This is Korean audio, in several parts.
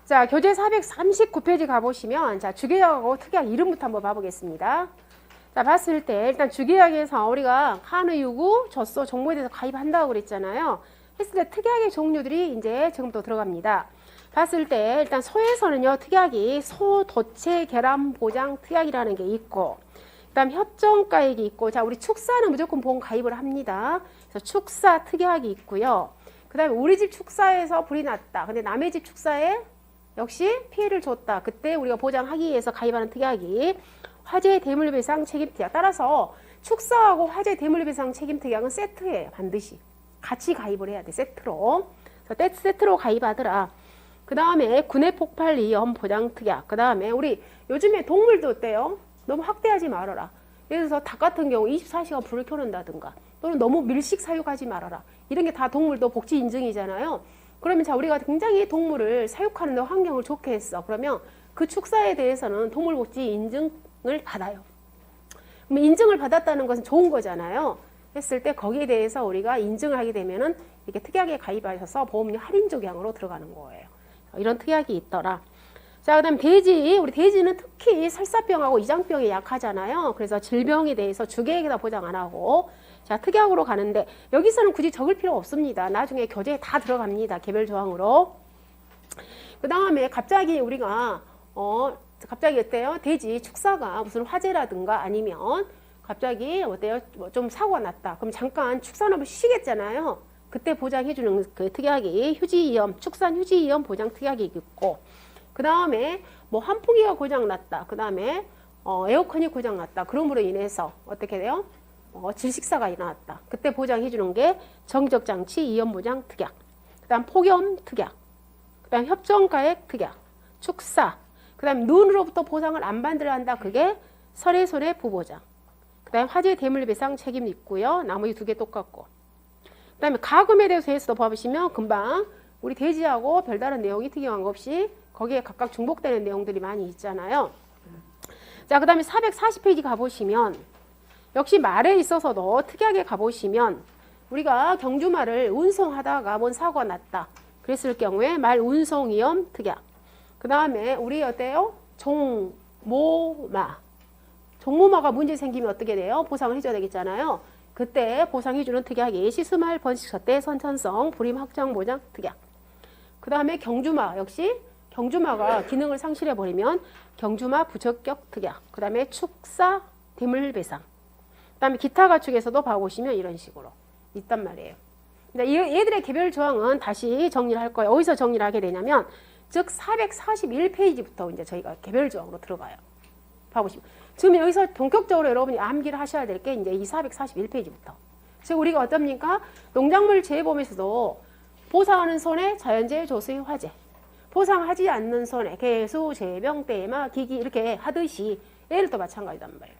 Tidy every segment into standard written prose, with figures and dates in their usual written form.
자, 교재 439페이지 가보시면, 자, 주계약하고 특약 이름부터 한번 봐보겠습니다. 자, 봤을 때, 일단 주계약에서 우리가 한우, 유구, 젖소, 종목에 대해서 가입한다고 그랬잖아요. 했을 때 특약의 종류들이 이제 지금부터 들어갑니다. 봤을 때, 일단 소에서는요, 특약이 소, 도체, 계란, 보장, 특약이라는 게 있고, 그 다음 협정가액이 있고, 자, 우리 축사는 무조건 보험 가입을 합니다. 그래서 축사 특약이 있고요. 그 다음에 우리 집 축사에서 불이 났다. 근데 남의 집 축사에 역시 피해를 줬다. 그때 우리가 보장하기 위해서 가입하는 특약이 화재 대물배상 책임 특약. 따라서 축사하고 화재 대물배상 책임 특약은 세트예요. 반드시. 같이 가입을 해야 돼. 세트로. 그래서 세트로 가입하더라. 그 다음에 군해 폭발 위험 보장 특약. 그 다음에 우리 요즘에 동물도 어때요? 너무 확대하지 말아라. 예를 들어서 닭 같은 경우 24시간 불을 켜놓는다든가 또는 너무 밀식 사육하지 말아라. 이런 게 다 동물도 복지 인증이잖아요. 그러면 자, 우리가 굉장히 동물을 사육하는 데 환경을 좋게 했어. 그러면 그 축사에 대해서는 동물복지 인증을 받아요. 그럼 인증을 받았다는 것은 좋은 거잖아요. 했을 때 거기에 대해서 우리가 인증을 하게 되면은 이렇게 특약에 가입하셔서 보험료 할인 적용으로 들어가는 거예요. 이런 특약이 있더라. 자, 그 다음 돼지. 우리 돼지는 특히 설사병하고 이장병에 약하잖아요. 그래서 질병에 대해서 주계약에다 보장 안 하고, 자, 특약으로 가는데, 여기서는 굳이 적을 필요 없습니다. 나중에 교재에 다 들어갑니다. 개별 조항으로. 그 다음에 갑자기 우리가, 갑자기 어때요? 돼지 축사가 무슨 화재라든가 아니면 갑자기 어때요? 좀 사고가 났다. 그럼 잠깐 축산업을 쉬겠잖아요. 그때 보장해주는 그 특약이 휴지위험, 축산 휴지위험 보장 특약이 있고, 그 다음에 뭐 환풍기가 고장났다. 그 다음에 에어컨이 고장났다. 그럼으로 인해서 어떻게 돼요? 질식사가 일어났다. 그때 보장해주는 게 정적장치 이연보장 특약. 그 다음 폭염 특약. 그 다음 협정가액 특약. 축사. 그 다음 눈으로부터 보상을 안 받으려 한다. 그게 설해손해 부보장. 그 다음 화재 대물배상 책임 있고요. 나머지 두 개 똑같고. 그 다음에 가금에 대해서도 봐보시면 금방 우리 돼지하고 별다른 내용이 특이한 거 없이 거기에 각각 중복되는 내용들이 많이 있잖아요. 자, 그 다음에 440페이지 가보시면 역시 말에 있어서도 특이하게 가보시면 우리가 경주말을 운송하다가 뭔 사고가 났다. 그랬을 경우에 말 운송위험 특약. 그 다음에 우리 어때요? 종모마. 종모마가 문제 생기면 어떻게 돼요? 보상을 해줘야 되겠잖아요. 그때 보상해주는 특약이 시스말 번식 젖대 선천성 불임 확정 보장 특약. 그 다음에 경주마 역시 경주마가 기능을 상실해버리면 경주마 부적격 특약. 그 다음에 축사 대물배상. 그 다음에 기타 가축에서도 봐보시면 이런 식으로 있단 말이에요. 근데 얘들의 개별 조항은 다시 정리를 할 거예요. 어디서 정리를 하게 되냐면 즉 441페이지부터 이제 저희가 개별 조항으로 들어가요. 봐보시면 지금 여기서 본격적으로 여러분이 암기를 하셔야 될 게 이제 이 441페이지부터. 즉 우리가 어떻습니까? 농작물 재해보험에서도 보상하는 손해 자연재해 조수의 화재, 보상하지 않는 손해 개수, 재병, 때마, 기기 이렇게 하듯이 얘를 또 마찬가지단 말이에요.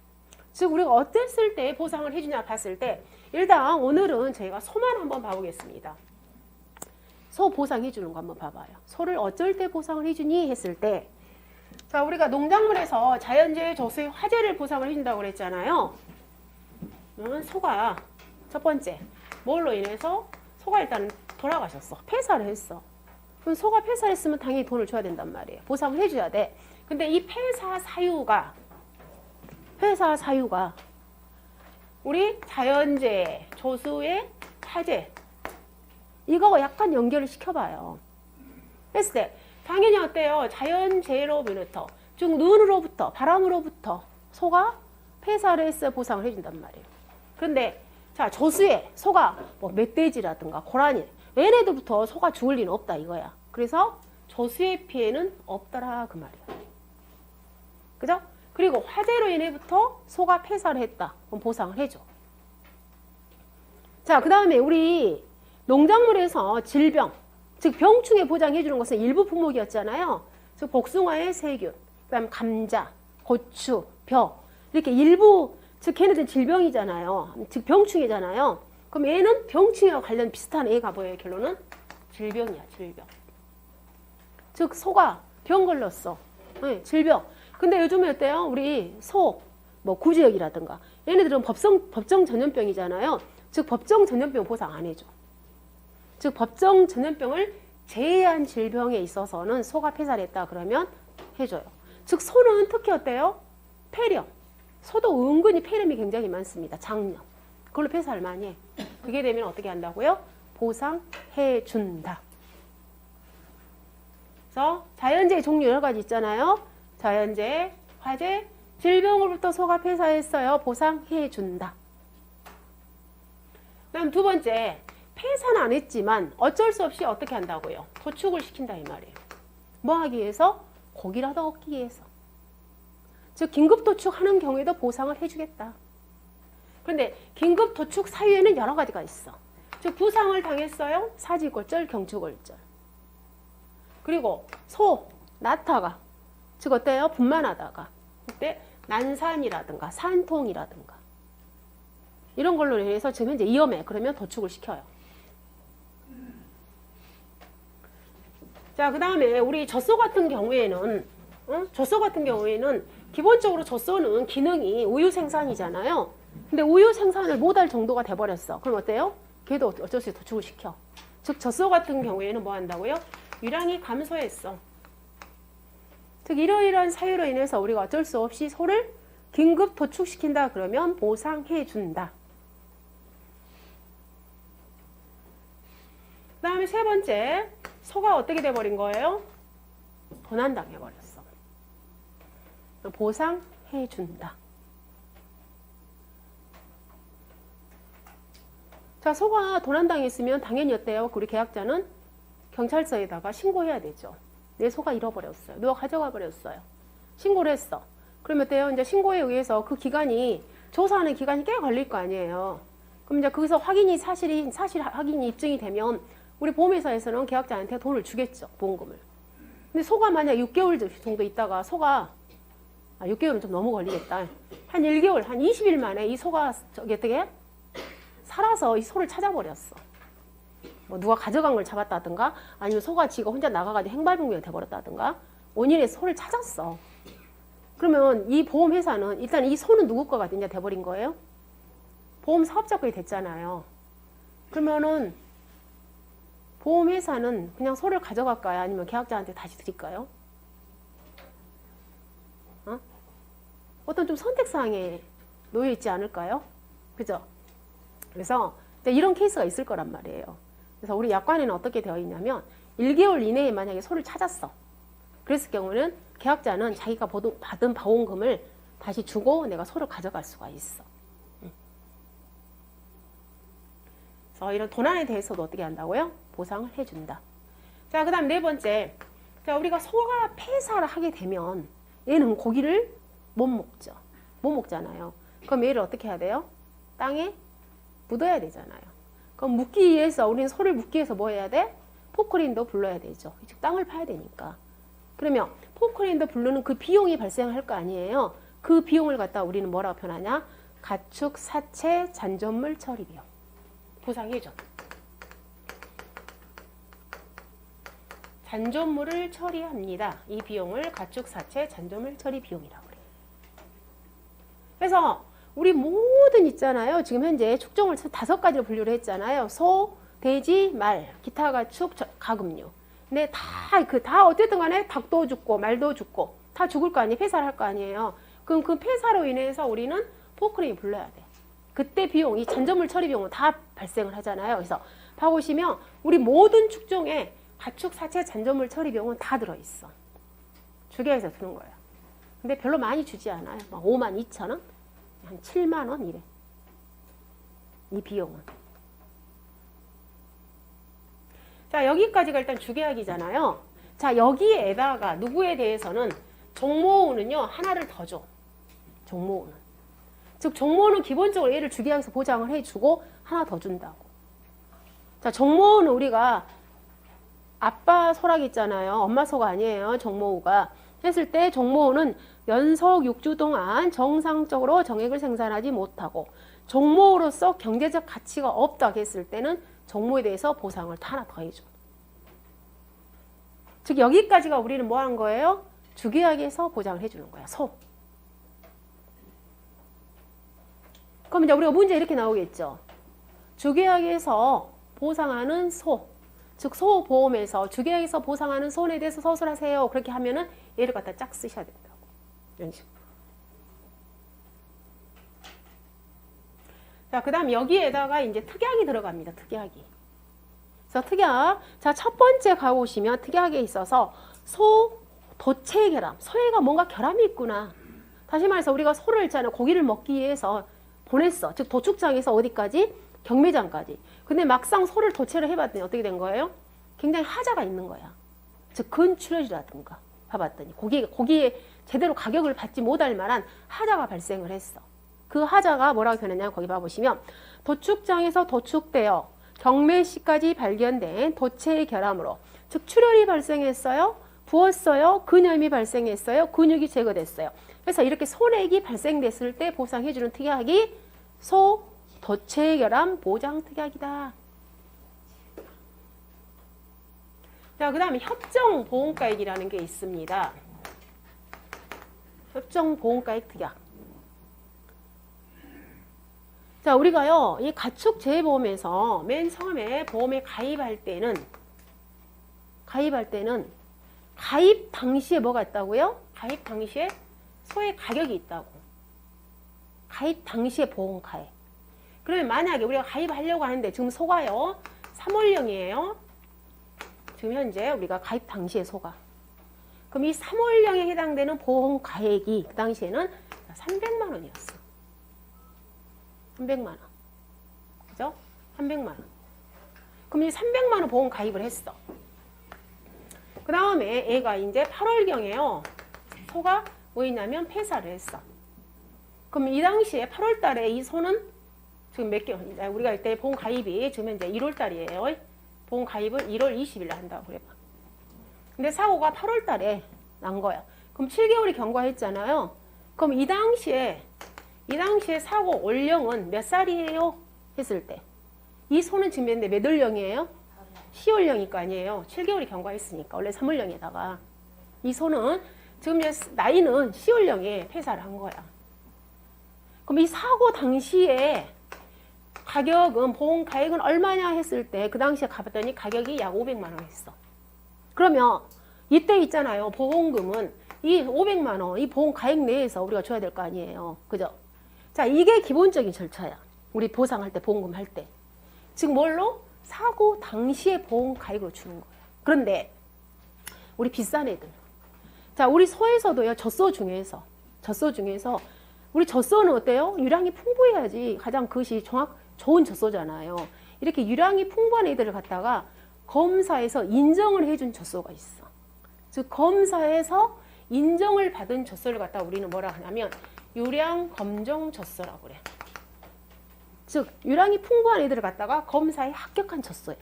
즉 우리가 어땠을 때 보상을 해주냐 봤을 때 일단 오늘은 저희가 소만 한번 봐보겠습니다. 소 보상해주는 거 한번 봐봐요. 소를 어쩔 때 보상을 해주니 했을 때 자, 우리가 농작물에서 자연재해 조수의 화재를 보상을 해준다고 그랬잖아요. 소가 첫 번째 뭘로 인해서 소가 일단 돌아가셨어. 폐사를 했어. 그럼 소가 폐사를 했으면 당연히 돈을 줘야 된단 말이에요. 보상을 해줘야 돼. 근데 이 폐사 사유가 우리 자연재해 조수의 화재 이거 약간 연결을 시켜봐요. 했을 때 당연히 어때요? 자연재해로부터 즉 눈으로부터 바람으로부터 소가 폐사를 해서 보상을 해준단 말이에요. 그런데 자 조수에 소가 뭐 멧돼지라든가 고라니 얘네들부터 소가 죽을 리는 없다 이거야. 그래서 조수의 피해는 없더라 그 말이야. 그죠? 그리고 화재로 인해부터 소가 폐사를 했다. 그럼 보상을 해줘. 자, 그 다음에 우리 농작물에서 질병 즉 병충해 보장해 주는 것은 일부 품목이었잖아요. 즉 복숭아의 세균, 그다음 감자, 고추, 벼 이렇게 일부 즉 걔네들은 질병이잖아요. 즉 병충해잖아요. 그럼 얘는 병충해와 관련 비슷한 애가 뭐예요? 결론은 질병이야, 질병. 즉 소가 병 걸렸어. 네, 질병. 근데 요즘에 어때요? 우리 소, 뭐 구제역이라든가 얘네들은 법정 전염병이잖아요. 즉 법정 전염병 보상 안 해줘. 즉 법정 전염병을 제한 질병에 있어서는 소가 폐사됐다 그러면 해줘요. 즉 소는 특히 어때요? 폐렴. 소도 은근히 폐렴이 굉장히 많습니다. 장염. 그걸로 폐사를 많이 해. 그게 되면 어떻게 한다고요? 보상해준다. 그래서 자연재해 종류 여러 가지 있잖아요. 자연재해, 화재, 질병으로부터 소가 폐사했어요. 보상해준다. 그다음 두 번째, 폐사는 안 했지만 어쩔 수 없이 어떻게 한다고요? 도축을 시킨다 이 말이에요. 뭐 하기 위해서? 고기라도 얻기 위해서. 즉 긴급 도축하는 경우에도 보상을 해주겠다. 그런데 긴급 도축 사유에는 여러 가지가 있어. 즉 부상을 당했어요. 사지골절, 경추골절. 그리고 소, 낙타가 즉 어때요? 분만하다가 그때 난산이라든가 산통이라든가 이런 걸로 인해서 지금 현재 위험해. 그러면 도축을 시켜요. 자, 그 다음에 우리 젖소 같은 경우에는 젖소 같은 경우에는 기본적으로 젖소는 기능이 우유 생산이잖아요. 근데 우유 생산을 못할 정도가 돼버렸어. 그럼 어때요? 걔도 어쩔 수 없이 도축을 시켜. 즉 젖소 같은 경우에는 뭐 한다고요? 유량이 감소했어. 즉 이러이러한 사유로 인해서 우리가 어쩔 수 없이 소를 긴급 도축시킨다 그러면 보상해준다. 그 다음에 세 번째, 소가 어떻게 돼버린 거예요? 도난당해버렸어. 보상해준다. 자, 소가 도난당했으면 당연히 어때요? 우리 계약자는 경찰서에다가 신고해야 되죠. 내 소가 잃어버렸어요. 누가 가져가 버렸어요. 신고를 했어. 그러면 어때요? 이제 신고에 의해서 그 기간이, 조사하는 기간이 꽤 걸릴 거 아니에요. 그럼 이제 거기서 사실 확인이 입증이 되면 우리 보험회사에서는 계약자한테 돈을 주겠죠. 보험금을. 근데 소가 만약 6개월 정도 있다가 소가 6개월은 좀 너무 걸리겠다. 한 1개월, 한 20일 만에 이 소가 어떻게 살아서 이 소를 찾아버렸어. 뭐 누가 가져간 걸 잡았다든가 아니면 소가 지가 혼자 나가가지고 행방불명이 돼버렸다든가 원인의 소를 찾았어. 그러면 이 보험회사는 일단 이 소는 누구 거가 이제 돼버린 거예요? 보험 사업자 거에 됐잖아요. 그러면은 보험회사는 그냥 소를 가져갈까요? 아니면 계약자한테 다시 드릴까요? 어떤 좀 선택사항에 놓여 있지 않을까요? 그죠? 그래서 이런 케이스가 있을 거란 말이에요. 그래서 우리 약관에는 어떻게 되어 있냐면 1개월 이내에 만약에 소를 찾았어. 그랬을 경우는 계약자는 자기가 받은 보험금을 다시 주고 내가 소를 가져갈 수가 있어. 그래서 이런 도난에 대해서도 어떻게 한다고요? 보상을 해준다. 자, 그 다음 네 번째. 자, 우리가 소가 폐사를 하게 되면 얘는 고기를 못 먹죠. 못 먹잖아요. 그럼 얘를 어떻게 해야 돼요? 땅에 묻어야 되잖아요. 그럼 묻기 위해서 우리는 소를 묻기 위해서 뭐 해야 돼? 포크레인도 불러야 되죠. 즉 땅을 파야 되니까. 그러면 포크레인도 부르는 그 비용이 발생할 거 아니에요. 그 비용을 갖다 우리는 뭐라고 표현하냐? 가축, 사체, 잔존물 처리 비용. 보상해줘. 잔존물을 처리합니다. 이 비용을 가축, 사체, 잔존물 처리 비용이라고 그래요. 그래서 우리 모든 있잖아요. 지금 현재 축종을 5가지로 분류를 했잖아요. 소, 돼지, 말, 기타 가축, 가금류. 근데 다 어쨌든 간에 닭도 죽고 말도 죽고 다 죽을 거 아니에요. 폐사를 할 거 아니에요. 그럼 그 폐사로 인해서 우리는 포크레인 불러야 돼. 그때 비용이 잔존물 처리 비용은 다 발생을 하잖아요. 그래서 봐보시면 우리 모든 축종에 가축, 사체, 잔존물 처리 비용은 다 들어있어. 주계에서 드는 거예요. 근데 별로 많이 주지 않아요. 막 52,000원? 한 7만 원 이래. 이 비용은. 자, 여기까지가 일단 주계약이잖아요. 자, 여기에다가 누구에 대해서는 종모우는요. 하나를 더 줘. 종모우는. 즉 종모우는 기본적으로 얘를 주계약에서 보장을 해주고 하나 더 준다고. 자, 종모우는 우리가 아빠 소락 있잖아요. 엄마 소가 아니에요. 종모우가. 했을 때 종모우는 연속 6주 동안 정상적으로 정액을 생산하지 못하고 종모우로서 경제적 가치가 없다고 했을 때는 종모에 대해서 보상을 하나 더 해줘. 즉 여기까지가 우리는 뭐 한 거예요? 주계약에서 보장을 해주는 거야. 소. 그럼 이제 우리가 문제 이렇게 나오겠죠. 주계약에서 보상하는 소. 즉 소보험에서 주계약에서 보상하는 손해에 대해서 서술하세요. 그렇게 하면은 얘를 갖다 짝 쓰셔야 된다고. 이런 식으로. 자, 그 다음 여기에다가 이제 특약이 들어갑니다. 특약이. 그래서 특약. 자, 첫 번째 가보시면 특약에 있어서 소, 도체 결함. 소에가 뭔가 결함이 있구나. 다시 말해서 우리가 소를 있잖아요. 고기를 먹기 위해서 보냈어. 즉 도축장에서 어디까지? 경매장까지. 근데 막상 소를 도체를 해봤더니 어떻게 된 거예요? 굉장히 하자가 있는 거야. 즉 근출혈이라든가 봐봤더니 고기에 제대로 가격을 받지 못할 만한 하자가 발생을 했어. 그 하자가 뭐라고 표현했냐면 거기 봐보시면 도축장에서 도축되어 경매 시까지 발견된 도체의 결함으로 즉 출혈이 발생했어요. 부었어요. 근염이 발생했어요. 근육이 제거됐어요. 그래서 이렇게 손해액이 발생됐을 때 보상해주는 특약이 소, 도체 결함 보장 특약이다. 자, 그 다음에 협정보험가액이라는 게 있습니다. 협정보험가액 특약. 자, 우리가요, 이 가축재보험에서 맨 처음에 보험에 가입할 때는 가입 당시에 뭐가 있다고요? 가입 당시에 소의 가격이 있다고. 가입 당시에 보험 가입. 그러면 만약에 우리가 가입하려고 하는데 지금 소가요 3월령이에요. 지금 현재 우리가 가입 당시에 소가. 그럼 이 3월령에 해당되는 보험 가액이 그 당시에는 300만 원이었어. 300만 원. 그죠? 300만 원. 그럼 이 300만 원 보험 가입을 했어. 그 다음에 애가 이제 8월경에요. 소가 뭐 있냐면 폐사를 했어. 그럼 이 당시에 8월 달에 이 소는 지금 몇 개월, 우리가 이때 보험 가입이 지금 이제 1월 달이에요. 보험 가입을 1월 20일에 한다고 그래봐. 근데 사고가 8월 달에 난 거야. 그럼 7개월이 경과했잖아요. 그럼 이 당시에 사고 올령은 몇 살이에요? 했을 때. 이 소는 지금 몇 월령이에요? 10월령일 거 아니에요. 7개월이 경과했으니까. 원래 3월령에다가. 이 소는 지금 나이는 10월령에 폐사를 한 거야. 그럼 이 사고 당시에 가격은 보험 가액은 얼마냐 했을 때 그 당시에 가봤더니 가격이 약 500만 원 했어. 그러면 이때 있잖아요. 보험금은 이 500만 원, 이 보험 가액 내에서 우리가 줘야 될 거 아니에요. 그죠? 자, 이게 기본적인 절차야. 우리 보상할 때, 보험금 할 때. 지금 뭘로? 사고 당시에 보험 가액으로 주는 거예요. 그런데 우리 비싼 애들. 자, 우리 소에서도요. 젖소 중에서 우리 젖소는 어때요? 유량이 풍부해야지 가장 그것이 좋은 젖소잖아요. 이렇게 유량이 풍부한 애들을 갖다가 검사에서 인정을 해준 젖소가 있어. 즉 검사에서 인정을 받은 젖소를 갖다가 우리는 뭐라 하냐면 유량 검정 젖소라고 그래. 즉 유량이 풍부한 애들을 갖다가 검사에 합격한 젖소야.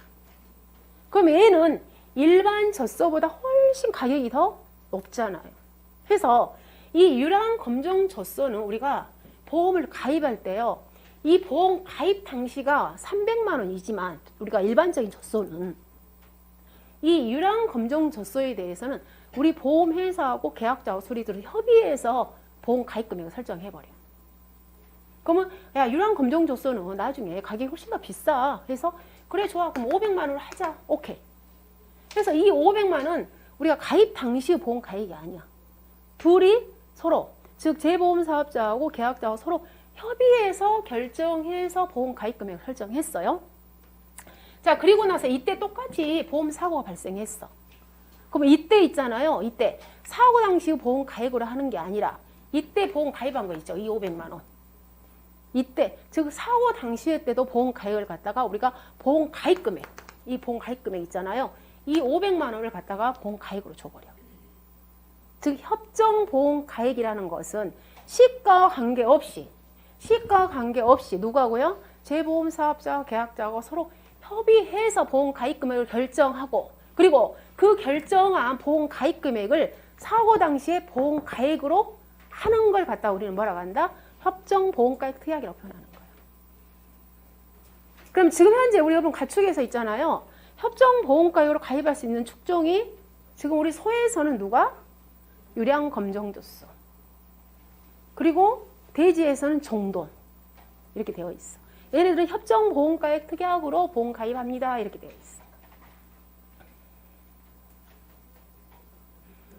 그럼 얘는 일반 젖소보다 훨씬 가격이 더 높잖아요. 그래서 이 유량 검정 젖소는 우리가 보험을 가입할 때요. 이 보험 가입 당시가 300만 원이지만 우리가 일반적인 젖소는 이 유량 검정 젖소에 대해서는 우리 보험회사하고 계약자하고 소리들을 협의해서 보험 가입 금액을 설정해버려. 그러면 야 유량 검정 젖소는 나중에 가격이 훨씬 더 비싸. 그래서 그래 좋아 그럼 500만 원을 하자. 오케이. 그래서 이 500만 원 우리가 가입 당시의 보험 가입이 아니야. 둘이 서로 즉 재보험사업자하고 계약자하고 서로 협의해서 결정해서 보험 가입 금액을 설정했어요. 자 그리고 나서 이때 똑같이 보험 사고가 발생했어. 그럼 이때 있잖아요. 이때 사고 당시 보험 가입으로 하는 게 아니라 이때 보험 가입한 거 있죠. 이 500만 원. 이때 즉 사고 당시에 때도 보험 가입을 갖다가 우리가 보험 가입 금액 이 보험 가입 금액 있잖아요. 이 500만 원을 갖다가 보험 가입으로 줘버려. 즉 협정 보험 가입이라는 것은 시가와 관계없이 누구하고요? 재보험 사업자, 계약자하고 서로 협의해서 보험 가입 금액을 결정하고 그리고 그 결정한 보험 가입 금액을 사고 당시에 보험 가입으로 하는 걸 갖다 우리는 뭐라고 한다? 협정 보험 가입 특약이라고 표현하는 거예요. 그럼 지금 현재 우리 여러분 가축에서 있잖아요. 협정 보험 가입으로 가입할 수 있는 축종이 지금 우리 소에서는 누가? 유량 검정 젖소. 그리고 돼지에서는 정돈. 이렇게 되어 있어. 얘네들은 협정 보험 가입 특약으로 보험 가입합니다. 이렇게 되어 있어.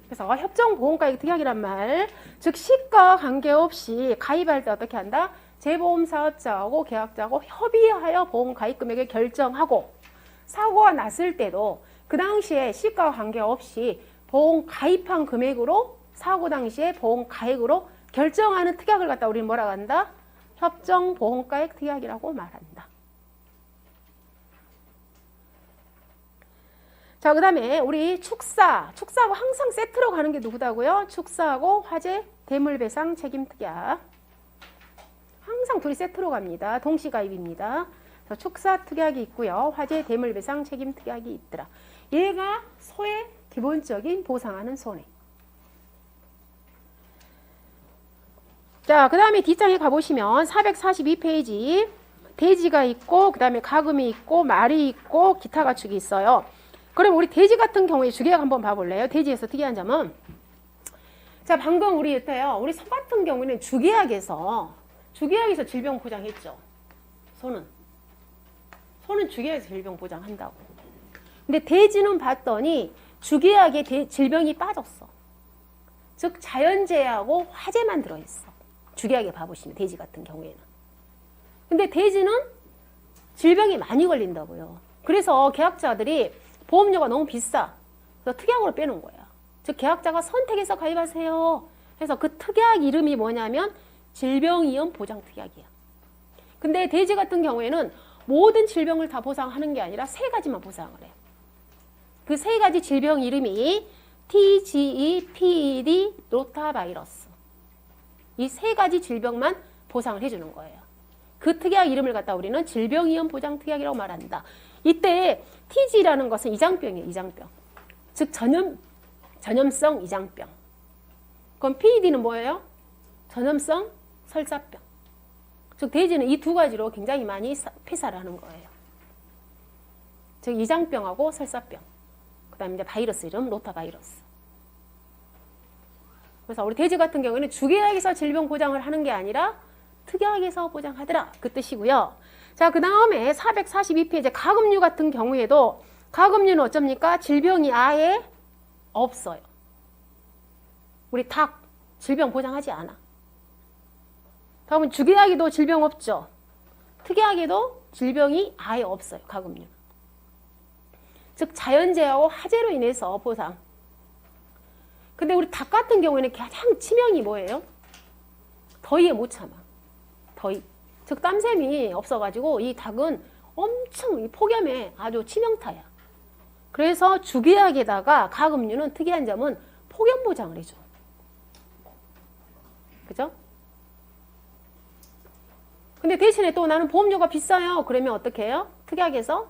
그래서 협정보험가액 특약이란 말, 즉 시가 관계없이 가입할 때 어떻게 한다? 재보험사업자하고 계약자하고 협의하여 보험가입 금액을 결정하고 사고가 났을 때도 그 당시에 시가 관계없이 보험 가입한 금액으로 사고 당시에 보험 가액으로 결정하는 특약을 갖다 우리는 뭐라고 한다? 협정보험가액 특약이라고 말한다. 자, 그 다음에 우리 축사하고 항상 세트로 가는 게 누구다고요? 축사하고 화재, 대물배상, 책임특약. 항상 둘이 세트로 갑니다. 동시가입입니다. 그래서 축사 특약이 있고요. 화재, 대물배상, 책임특약이 있더라. 얘가 소의 기본적인 보상하는 손해. 자, 그 다음에 뒷장에 가보시면 442페이지 대지가 있고 그 다음에 가금이 있고 말이 있고 기타 가축이 있어요. 그럼 우리 대지 같은 경우에 주계약 한번 봐볼래요? 대지에서 특이한 점은 자, 방금 우리 했대요. 우리 소 같은 경우에는 주계약에서 질병 보장했죠. 소는 주계약에서 질병 보장한다고. 근데 대지는 봤더니 주계약에 질병이 빠졌어. 즉 자연재해하고 화재만 들어있어. 주계약에 봐보시면 대지 같은 경우에는. 근데 대지는 질병이 많이 걸린다고요. 그래서 계약자들이 보험료가 너무 비싸. 그래서 특약으로 빼놓은 거야. 즉 계약자가 선택해서 가입하세요. 그래서 그 특약 이름이 뭐냐면 질병위험 보장 특약이야. 근데 대지 같은 경우에는 모든 질병을 다 보상하는 게 아니라 세 가지만 보상을 해. 그 세 가지 질병 이름이 TGE, PED, 로타바이러스. 이 세 가지 질병만 보상을 해주는 거예요. 그 특약 이름을 갖다 우리는 질병위험 보장 특약이라고 말한다. 이때 TG라는 것은 이장병이에요. 이장병. 즉 전염성 이장병. 그럼 PED는 뭐예요? 전염성 설사병. 즉 대지는 이 두 가지로 굉장히 많이 폐사를 하는 거예요. 즉 이장병하고 설사병. 그 다음에 이제 바이러스 이름 로타바이러스. 그래서 우리 대지 같은 경우에는 주계약에서 질병 보장을 하는 게 아니라 특약에서 보장하더라. 그 뜻이고요. 자, 그 다음에 442페이지 가금류 같은 경우에도 가금류는 어쩝니까? 질병이 아예 없어요. 우리 닭 질병 보장하지 않아. 다음은 주계약에도 질병 없죠. 특약에도 질병이 아예 없어요. 가금류는. 즉 자연재해하고 화재로 인해서 보상. 근데 우리 닭 같은 경우에는 가장 치명이 뭐예요? 더위에 못 참아. 더위. 즉 땀샘이 없어가지고 이 닭은 엄청 이 폭염에 아주 치명타야. 그래서 주계약에다가 가금류는 특이한 점은 폭염 보장을 해줘. 그죠? 근데 대신에 또 나는 보험료가 비싸요. 그러면 어떻게 해요? 특약에서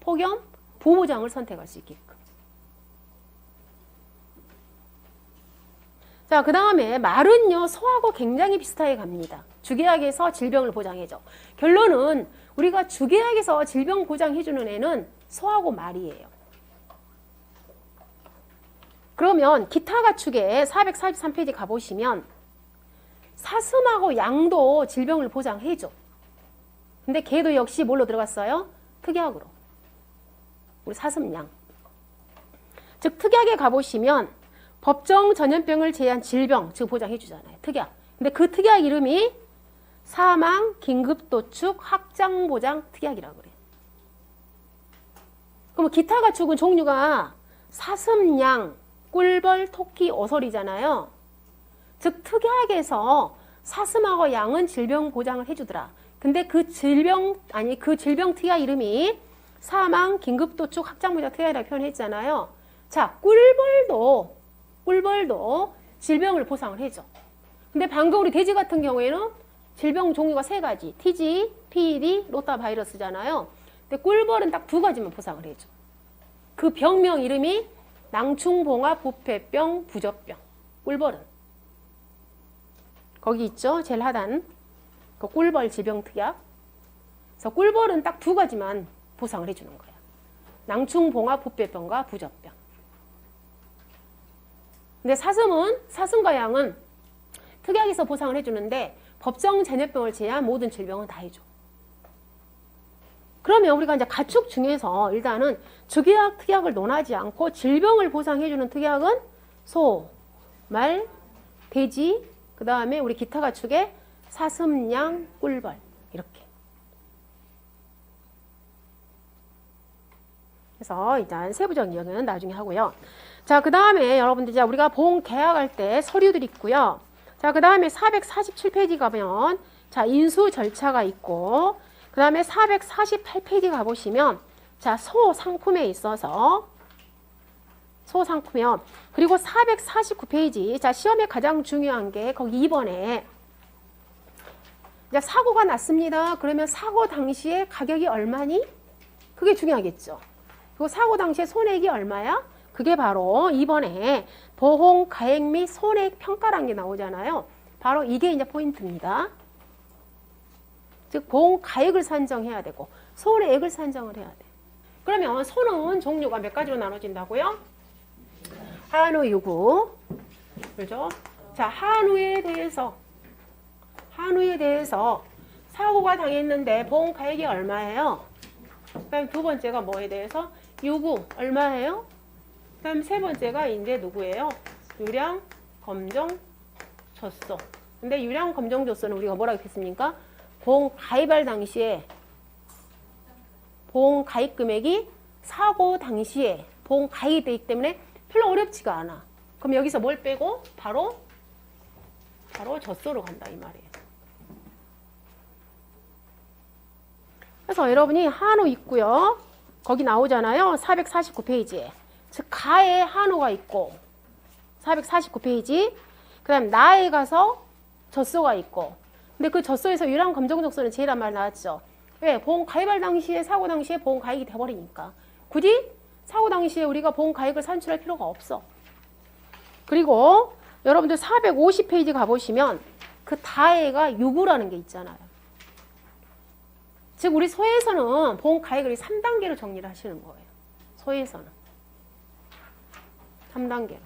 폭염 보호장을 선택할 수 있게끔. 자, 그 다음에 말은요, 소하고 굉장히 비슷하게 갑니다. 주계약에서 질병을 보장해줘. 결론은 우리가 주계약에서 질병 보장해주는 애는 소하고 말이에요. 그러면 기타 가축에 443페이지 가보시면 사슴하고 양도 질병을 보장해줘. 근데 걔도 역시 뭘로 들어갔어요? 특약으로. 우리 사슴, 양. 즉 특약에 가보시면 법정 전염병을 제외한 질병, 즉 보장해주잖아요. 특약. 근데 그 특약 이름이 사망, 긴급도축, 확장보장 특약이라고 그래요. 그럼 기타 가축은 종류가 사슴, 양, 꿀벌, 토끼, 어설이잖아요. 즉 특약에서 사슴하고 양은 질병 보장을 해주더라. 근데 그 질병 특약 이름이 사망, 긴급도축, 확장보장 특약이라고 표현했잖아요. 자, 꿀벌도 질병을 보상을 해줘. 근데 방금 우리 돼지 같은 경우에는 질병 종류가 세 가지. TG, PED, 로타바이러스잖아요. 근데 꿀벌은 딱 두 가지만 보상을 해줘. 그 병명 이름이 낭충봉화, 부패병, 부젖병. 꿀벌은. 거기 있죠? 제일 하단. 그 꿀벌 질병 특약. 그래서 꿀벌은 딱 두 가지만 보상을 해주는 거예요. 낭충봉화, 부패병과 부젖병. 근데 사슴과 양은 특약에서 보상을 해주는데 법정 전염병을 제외한 모든 질병은 다 해줘. 그러면 우리가 이제 가축 중에서 일단은 주계약 특약을 논하지 않고 질병을 보상해주는 특약은 소, 말, 돼지, 그 다음에 우리 기타 가축의 사슴, 양, 꿀벌 이렇게. 그래서 일단 세부적인 이야기는 나중에 하고요. 자, 그 다음에 여러분들 이제 우리가 보험 계약할 때 서류들이 있고요. 자, 그 다음에 447페이지 가면 자, 인수 절차가 있고, 그 다음에 448페이지 가보시면 자, 소상품에 있어서 소상품이요. 그리고 449페이지 자, 시험에 가장 중요한 게 거기 2번에 자, 사고가 났습니다. 그러면 사고 당시에 가격이 얼마니? 그게 중요하겠죠. 그리고 사고 당시에 손해액이 얼마야? 그게 바로 2번에 보험 가액 및 손해액 평가라는 게 나오잖아요. 바로 이게 이제 포인트입니다. 즉 보험 가액을 산정해야 되고 손해액을 산정을 해야 돼. 그러면 손은 종류가 몇 가지로 나눠진다고요? 한우, 유구, 그죠? 자, 한우에 대해서 사고가 당했는데 보험 가액이 얼마예요? 그다음 두 번째가 뭐에 대해서? 유구 얼마예요? 그다음 세 번째가 이제 누구예요? 유량, 검정, 젖소. 근데 유량, 검정, 젖소는 우리가 뭐라고 했습니까? 보험 가입할 당시에 보험 가입 금액이 사고 당시에 보험 가입이 되기 때문에 별로 어렵지가 않아. 그럼 여기서 뭘 빼고? 바로 젖소로 간다 이 말이에요. 그래서 여러분이 한우 있고요. 거기 나오잖아요. 449페이지에. 즉 가에 한우가 있고 449페이지. 그 다음 나에 가서 젖소가 있고. 근데 그 젖소에서 유량 검정 젖소는 제일 한 말 나왔죠. 왜? 보험 가입할 당시에 사고 당시에 보험 가입이 돼버리니까. 굳이 사고 당시에 우리가 보험 가입을 산출할 필요가 없어. 그리고 여러분들 450페이지 가보시면 그 다해가 유구라는 게 있잖아요. 즉 우리 소에서는 보험 가액을 3단계로 정리를 하시는 거예요. 소에서는 3단계로.